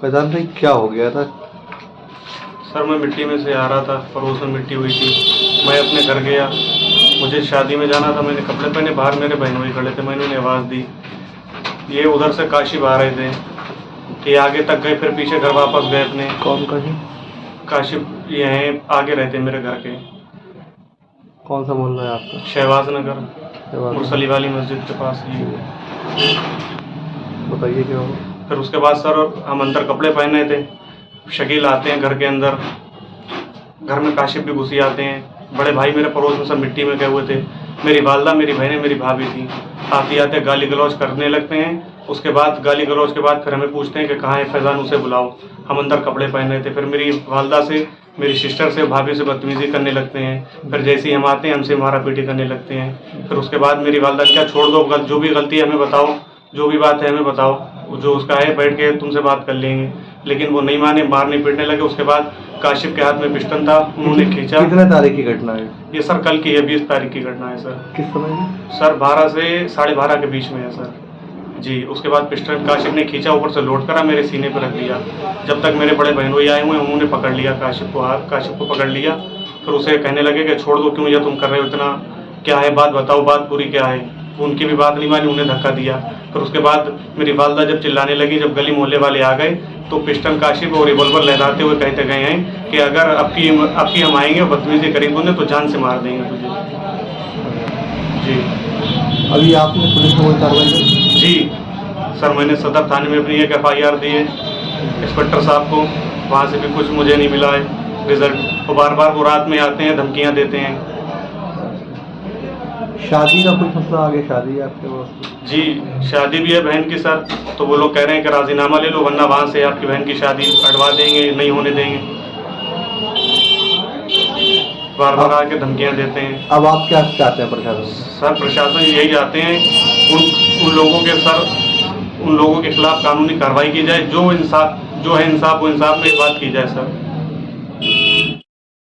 फैजान भाई क्या हो गया था? सर मैं मिट्टी में से आ रहा था, पड़ोस में मिट्टी हुई थी। मैं अपने घर गया, मुझे शादी में जाना था। मैंने कपड़े पहने, बाहर मेरे बहन भाई खड़े थे। मैंने उन्हें आवाज़ दी। ये उधर से काशिफ आ रहे थे, ये आगे तक गए, फिर पीछे घर वापस गए अपने। कौन काशिफ? काशिफ ये हैं, आगे रहते मेरे घर के। कौन सा मोहल्ला है आपका? शहबाज नगर, शहबाज नगर। मुरसली वाली मस्जिद के पास ही। बताइए क्या हुआ? फिर उसके बाद सर हम अंदर कपड़े पहने थे। शकील आते हैं घर के अंदर, घर में काशिफ भी घुसी आते हैं। बड़े भाई मेरे पड़ोस में सब मिट्टी में गए हुए थे। मेरी वालदा, मेरी बहनें, मेरी भाभी थी। आते आते गाली गलौज करने लगते हैं। उसके बाद गाली गलौज के बाद फिर हमें पूछते हैं कि कहाँ है फैज़ान, उसे बुलाओ। हम अंदर कपड़े पहन रहे थे। फिर मेरी वालदा से, मेरी सिस्टर से, भाभी से बदतमीज़ी करने लगते हैं। फिर जैसे ही हम आते हैं हमसे मारा पीटी करने लगते हैं। फिर उसके बाद मेरी वालदा, क्या छोड़ दो, जो भी गलती है हमें बताओ, जो भी बात है हमें बताओ, जो उसका है बैठ के तुमसे बात कर लेंगे। लेकिन वो नहीं माने, मारने पीटने लगे। उसके बाद काशिफ के हाथ में पिस्टन था, उन्होंने खींचा। कितने तारीख की घटना है ये सर कल की है, 20 तारीख की घटना है सर। किस समय की? सर 12 से 12:30 के बीच में है सर जी। उसके बाद पिस्टल काशिफ ने खींचा, ऊपर से लोड करा, मेरे सीने पर रख दिया। जब तक मेरे बड़े बहन भाई आए हुए, उन्होंने पकड़ लिया काशिफ को पकड़ लिया। फिर उसे कहने लगे कि छोड़ दो, क्यों ये तुम कर रहे हो इतना, क्या है बात बताओ, बात पूरी क्या है। उनकी भी बात नहीं मानी, उन्हें धक्का दिया। फिर उसके बाद मेरी वालदा जब चिल्लाने लगी, जब गली मोहल्ले वाले आ गए, तो पिस्टल काशिफ और रिवॉल्वर लहराते हुए कहते गए हैं कि अगर आपकी हम आएंगे और बदतमीजी करेंगे तो जान से मार देंगे तुझे। जी अभी आपने पुलिस में कोई कार्रवाई की? जी सर, मैंने सदर थाने में अपनी एक FIR दी है इंस्पेक्टर साहब को। वहाँ से भी कुछ मुझे नहीं मिला है रिजल्ट। वो बार बार वो रात में आते हैं, धमकियाँ देते हैं। शादी का कुछ मसला आ गया? शादी है आपके पास? जी शादी भी है बहन की सर। तो वो लोग कह रहे हैं कि राजीनामा ले लो, वरना वहाँ से आपकी बहन की शादी अड़वा देंगे, नहीं होने देंगे। बार बार आके धमकियाँ देते हैं। अब आप क्या चाहते हैं प्रशासन से? सर प्रशासन यही चाहते हैं उन लोगों के सर, उन लोगों के खिलाफ कानूनी कार्रवाई की जाए। जो है इंसाफ, वो इंसाफ में बात की जाए सर।